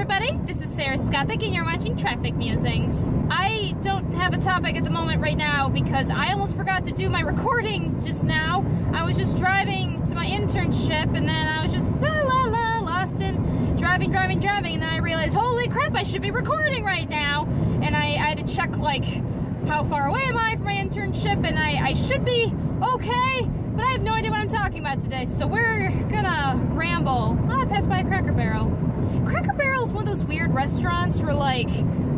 everybody, this is Sarahscopic and you're watching Traffic Musings. I don't have a topic at the moment right now because I almost forgot to do my recording just now. I was just driving to my internship and then I was just lost in driving, and then I realized, holy crap, I should be recording right now. And I had to check like, how far away am I from my internship, and I should be okay, but I have no idea what I'm talking about today, so we're gonna ramble. Oh, I passed by a Cracker Barrel. Cracker Barrel is one of those weird restaurants where, like,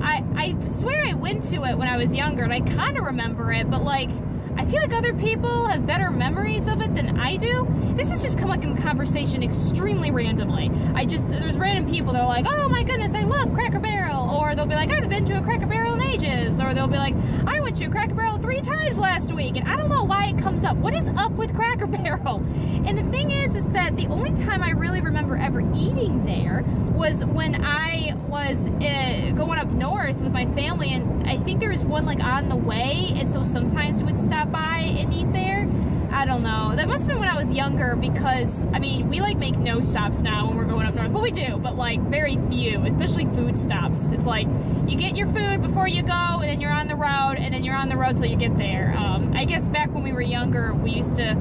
I swear I went to it when I was younger, and I kind of remember it, but, like, I feel like other people have better memories of it than I do. This has just come up in conversation extremely randomly. There's random people that are like, oh my goodness, I love Cracker Barrel, or they'll be like, I haven't been to a Cracker Barrel in ages, or they'll be like, I went to a Cracker Barrel 3 times last week, and I don't know why it comes up. What is up with Cracker Barrel? And the thing is that the only time I really remember ever eating there was when I was going up north with my family, and I think there was one like on the way, and so sometimes we would stop by and eat there. I don't know. That must have been when I was younger because, I mean, we like make no stops now when we're going up north. Well, we do, but like very few, especially food stops. It's like you get your food before you go and then you're on the road and then you're on the road till you get there. I guess back when we were younger, we used to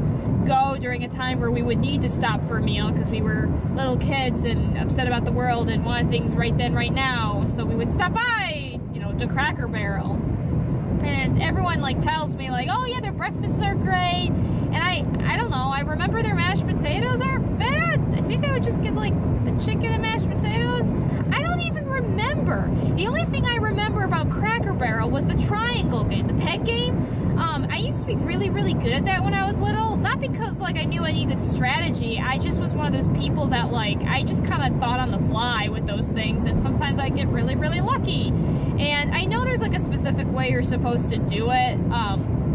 go during a time where we would need to stop for a meal because we were little kids and upset about the world and wanted things right then, right now. So we would stop by, you know, to Cracker Barrel. And everyone like tells me like, oh yeah, their breakfasts are great. And I don't know, I remember their mashed potatoes aren't bad. I think I would just get like the chicken and mashed potatoes. I don't even remember. The only thing I remember about Cracker Barrel was the triangle game, the peg game. I used to be really, really good at that when I was little. Not because like I knew any good strategy. I just was one of those people that like, I just kind of thought on the fly with those things. And sometimes I get really, really lucky. And I know there's like a specific way you're supposed to do it,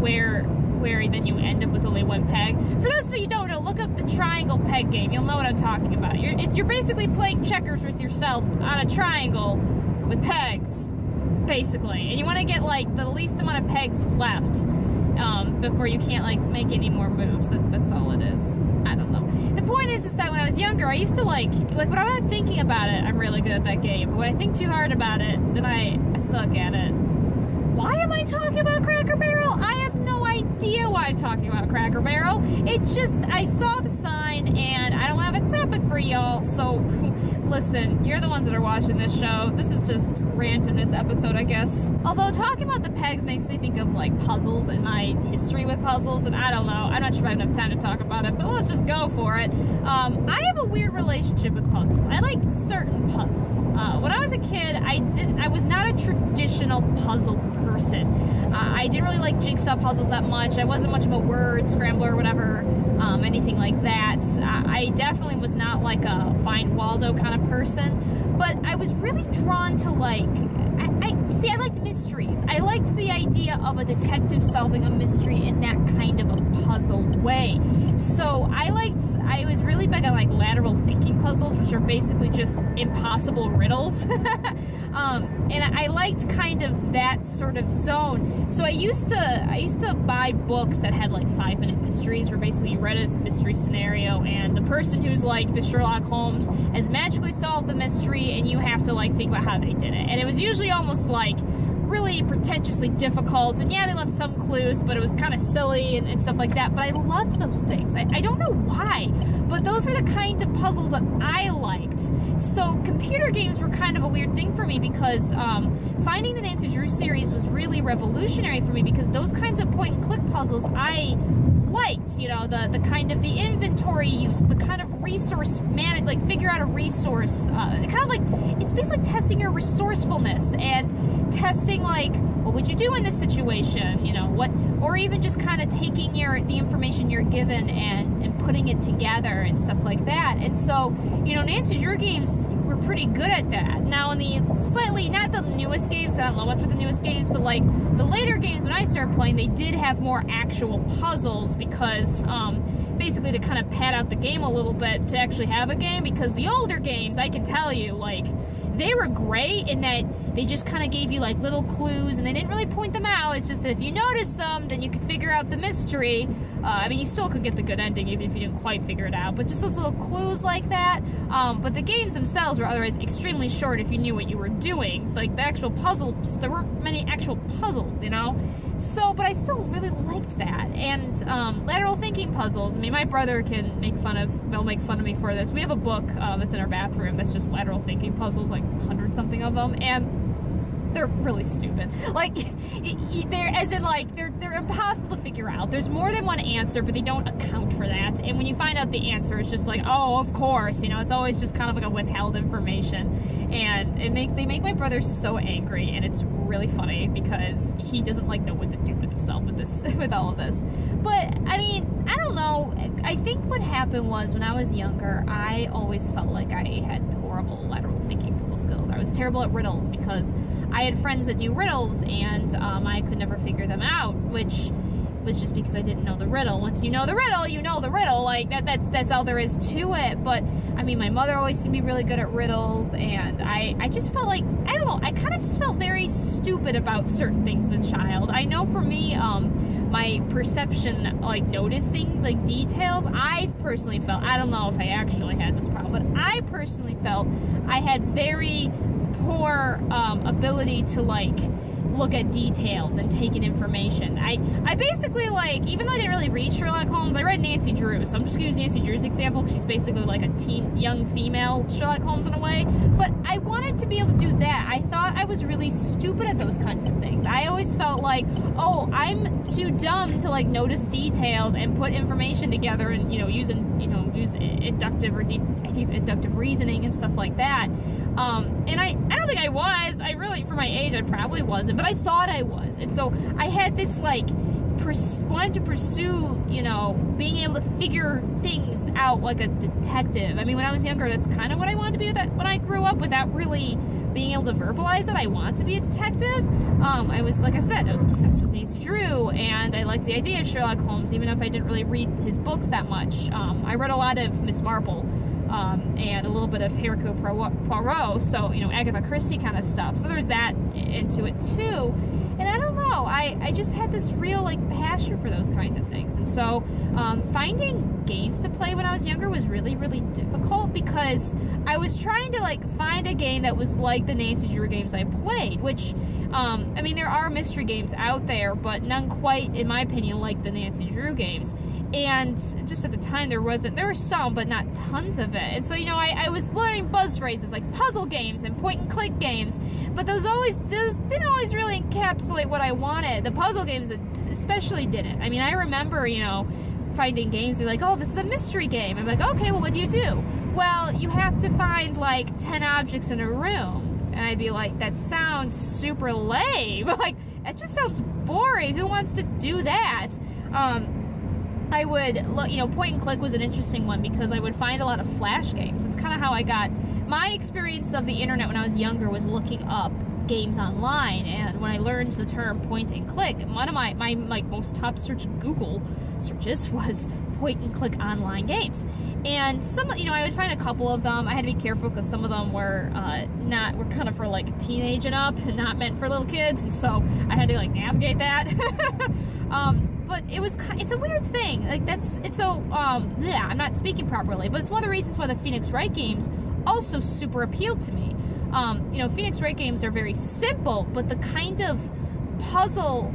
where then you end up with only one peg. For those of you who don't know, look up the triangle peg game. You'll know what I'm talking about. You're basically playing checkers with yourself on a triangle with pegs, basically. And you want to get like the least amount of pegs left before you can't like make any more moves. That's all it is. I don't know. The point is that when I was younger, I used to like when I'm not thinking about it, I'm really good at that game. But when I think too hard about it, then I suck at it. Why am I talking about Cracker Barrel? I have no idea why I'm talking about Cracker Barrel. It just, I saw the sign and I don't have a topic for y'all, so listen, you're the ones that are watching this show. This is just randomness episode, I guess. Although talking about the pegs makes me think of like puzzles and my history with puzzles, and I don't know, I'm not sure if I have enough time to talk about it, but let's just go for it. I have a weird relationship with puzzles. I like certain puzzles. When I was a kid, I was not a traditional puzzle person. I didn't really like jigsaw puzzles that much. I wasn't much of a word scrambler or whatever, anything like that. I definitely was not like a Find Waldo kind of person, but I was really drawn to like, I liked mysteries. I liked the idea of a detective solving a mystery in that kind of a puzzle way. So I was really big on like lateral thinking puzzles, which are basically just impossible riddles. And I liked kind of that sort of zone. So I used to buy books that had like 5-minute mysteries, where basically you read a mystery scenario and the person who's like the Sherlock Holmes has magically solved the mystery and you have to like think about how they did it. And it was usually almost like really pretentiously difficult, and yeah, they left some clues, but it was kind of silly and stuff like that, but I loved those things. I don't know why, but those were the kinds of puzzles that I liked. So computer games were kind of a weird thing for me because finding the Nancy Drew series was really revolutionary for me because those kinds of point-and-click puzzles I liked, you know, the kind of the inventory use, the kind of resource manage, like figure out a resource, kind of like, it's basically testing your resourcefulness and testing like, what would you do in this situation, you know, what, or even just kind of taking the information you're given and putting it together and stuff like that. And so, you know, Nancy Drew games were pretty good at that. Now in the slightly, not the newest games, I don't know much with the newest games, but like the later games when I started playing, they did have more actual puzzles because basically to kind of pad out the game a little bit to actually have a game, because the older games, I can tell you, like, they were great in that they just kind of gave you like little clues and they didn't really point them out. It's just that if you noticed them, then you could figure out the mystery. I mean, you still could get the good ending even if you didn't quite figure it out, but just those little clues like that. But the games themselves were otherwise extremely short if you knew what you were doing. Like, the actual puzzles, there weren't many actual puzzles, you know? So, but I still really liked that. And lateral thinking puzzles, I mean, my brother can make fun of, they'll make fun of me for this. We have a book that's in our bathroom that's just lateral thinking puzzles, like 100-something of them, and they're really stupid. Like, they're, as in, like, they're impossible to figure out. There's more than one answer, but they don't account for that. And when you find out the answer, it's just like, oh, of course, you know, it's always just kind of like a withheld information. And they make my brother so angry, and it's really funny because he doesn't, like, know what to do with himself with this, with all of this. But, I mean, I don't know. I think what happened was when I was younger, I always felt like I had horrible lateral thinking puzzle skills. I was terrible at riddles because I had friends that knew riddles, and I could never figure them out, which was just because I didn't know the riddle. Once you know the riddle, you know the riddle. Like, that's all there is to it. But, I mean, my mother always seemed to be really good at riddles, and I just felt like, I don't know, I kind of just felt very stupid about certain things as a child. I know for me, my perception, like, noticing, like, details, I personally felt, I don't know if I actually had this problem, but I personally felt I had very poor ability to, like, look at details and take in information. I basically, like, even though I didn't really read Sherlock Holmes, I read Nancy Drew, so I'm just gonna use Nancy Drew's example because she's basically like a young female Sherlock Holmes in a way, but I wanted to be able to do that. I thought I was really stupid at those kinds of things. I always felt like, oh, I'm too dumb to, like, notice details and put information together and, you know, use inductive, or I think it's inductive reasoning and stuff like that. And I don't think I was. I really, for my age, I probably wasn't, but I thought I was. And so I had this, like, wanted to pursue, you know, being able to figure things out like a detective. I mean, when I was younger, that's kind of what I wanted to be when I grew up, without really being able to verbalize that I want to be a detective. I was, like I said, I was obsessed with Nancy Drew, and I liked the idea of Sherlock Holmes, even if I didn't really read his books that much. I read a lot of Miss Marple, and a little bit of Hercule Poirot, so, you know, Agatha Christie kind of stuff. So there's that into it too. And I don't know, I just had this real, like, passion for those kinds of things. And so finding games to play when I was younger was really, really difficult because I was trying to, like, find a game that was like the Nancy Drew games I played, which, I mean, there are mystery games out there, but none quite, in my opinion, like the Nancy Drew games. And just at the time, there were some, but not tons of it. And so, you know, I was learning buzz phrases like puzzle games and point-and-click games, but those didn't always really encapsulate what I wanted. The puzzle games especially didn't. I mean, I remember, you know, finding games where, like, oh, this is a mystery game. I'm like, okay, well, what do you do? Well, you have to find, like, 10 objects in a room. And I'd be like, that sounds super lame. Like, that just sounds boring. Who wants to do that? I would, you know, point and click was an interesting one because I would find a lot of flash games. It's kind of how I got my experience of the internet when I was younger, was looking up games online. And when I learned the term point and click, one of my like most top Google searches was point and click online games. And some, you know, I would find a couple of them. I had to be careful because some of them were were kind of for, like, a teenage and up, and not meant for little kids, and so I had to, like, navigate that. But it's a weird thing. Like, yeah, I'm not speaking properly, but it's one of the reasons why the Phoenix Wright games also super appealed to me. You know, Phoenix Wright games are very simple, but the kind of puzzle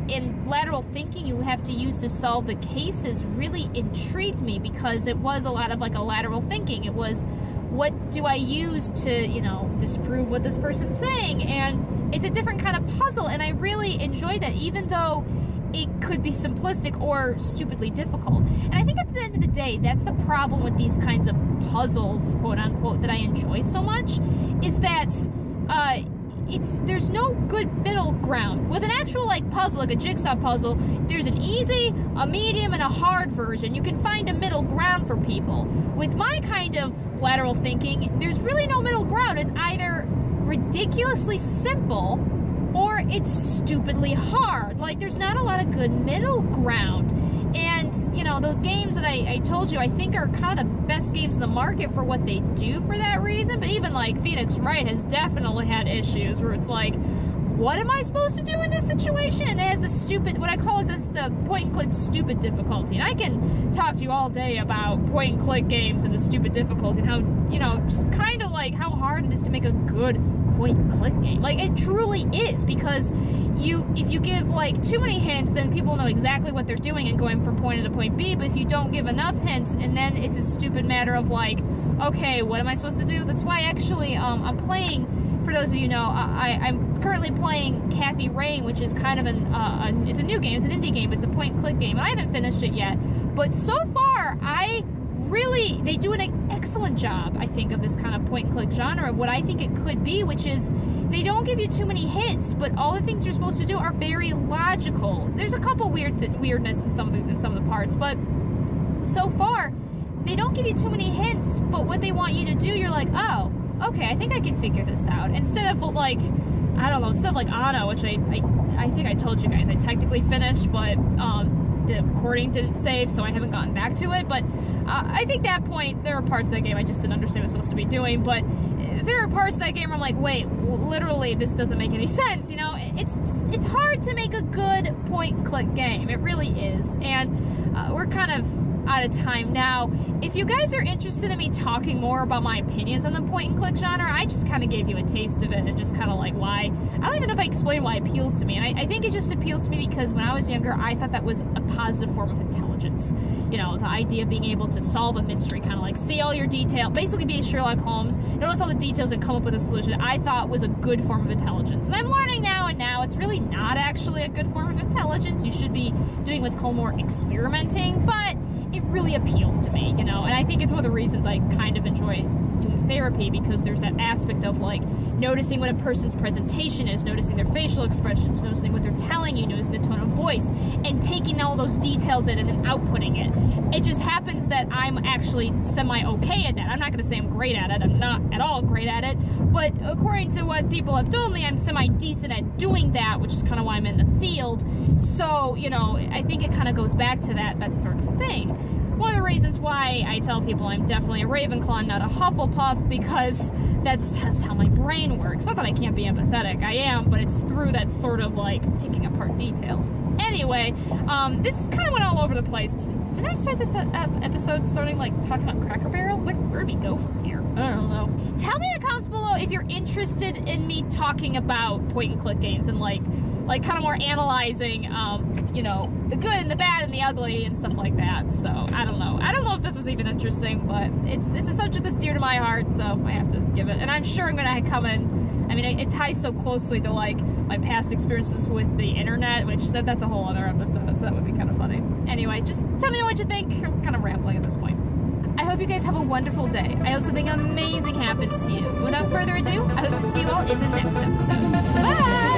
in lateral thinking you have to use to solve the cases really intrigued me because it was a lot of, like, a lateral thinking. It was, what do I use to, you know, disprove what this person's saying? And it's a different kind of puzzle, and I really enjoyed that, even though it could be simplistic or stupidly difficult. And I think at the end of the day, that's the problem with these kinds of puzzles, quote unquote, that I enjoy so much, is that there's no good middle ground. With an actual, like, puzzle, like a jigsaw puzzle, there's an easy, a medium, and a hard version. You can find a middle ground for people. With my kind of lateral thinking, there's really no middle ground. It's either ridiculously simple or it's stupidly hard. Like, there's not a lot of good middle ground. And, you know, those games that I told you, I think are kind of the best games in the market for what they do for that reason. But even, like, Phoenix Wright has definitely had issues where it's like, what am I supposed to do in this situation? And it has the stupid, what I call it, the point and click stupid difficulty. And I can talk to you all day about point and click games and the stupid difficulty and how, you know, just kind of like how hard it is to make a good point and click game. Like, it truly is, because if you give like too many hints, then people know exactly what they're doing and going from point A to point B. But if you don't give enough hints, and then it's a stupid matter of like, okay, what am I supposed to do? That's why actually I'm playing, for those of you who know, I'm currently playing Kathy Rain, which is kind of it's a new game, it's an indie game, it's a point and click game, and I haven't finished it yet. But so far, they do an excellent job, I think, of this kind of point and click genre of what I think it could be, which is they don't give you too many hints, but all the things you're supposed to do are very logical. There's a couple weirdness in some of the parts, but so far they don't give you too many hints. But what they want you to do, you're like, oh, okay, I think I can figure this out. Instead of like, I don't know, instead of like Anno, which I think I told you guys I technically finished, but the recording didn't save, so I haven't gotten back to it. But I think that point, there were parts of that game I just didn't understand what I was supposed to be doing. But there are parts of that game where I'm like, wait, literally, this doesn't make any sense. You know, it's hard to make a good point and click game. It really is. And we're kind of out of time now. If you guys are interested in me talking more about my opinions on the point and click genre, I just kind of gave you a taste of it and just kind of like why. I don't even know if I explained why it appeals to me. And I think it just appeals to me because when I was younger, I thought that was a positive form of intelligence. You know, the idea of being able to solve a mystery, kind of like see all your detail, basically be a Sherlock Holmes, notice all the details and come up with a solution, I thought was a good form of intelligence. And I'm learning now, and now it's really not actually a good form of intelligence. You should be doing what's called more experimenting, but it really appeals to me, you know, and I think it's one of the reasons I kind of enjoy doing therapy, because there's that aspect of like noticing what a person's presentation is, noticing their facial expressions, noticing what they're telling you, noticing the tone of voice, and taking all those details in and then outputting it. It just happens that I'm actually semi-okay at that. I'm not going to say I'm great at it. I'm not at all great at it, but according to what people have told me, I'm semi-decent at doing that, which is kind of why I'm in the field. So, you know, I think it kind of goes back to that sort of thing. One of the reasons why I tell people I'm definitely a Ravenclaw, not a Hufflepuff, because that's just how my brain works. Not that I can't be empathetic, I am, but it's through that sort of like picking apart details. Anyway, this kind of went all over the place. Did I start this episode starting like talking about Cracker Barrel? Where do we go from here? I don't know. Tell me in the comments below if you're interested in me talking about point and click games and like kind of more analyzing, you know, the good and the bad and the ugly and stuff like that. So I don't know. I don't know if this was even interesting, but it's a subject that's dear to my heart, so I have to give it. And I'm sure I'm gonna come in. I mean, it ties so closely to like my past experiences with the internet, which that's a whole other episode. So that would be kind of funny. Anyway, just tell me what you think. I'm kind of rambling at this point. I hope you guys have a wonderful day. I hope something amazing happens to you. Without further ado, I hope to see you all in the next episode. Bye!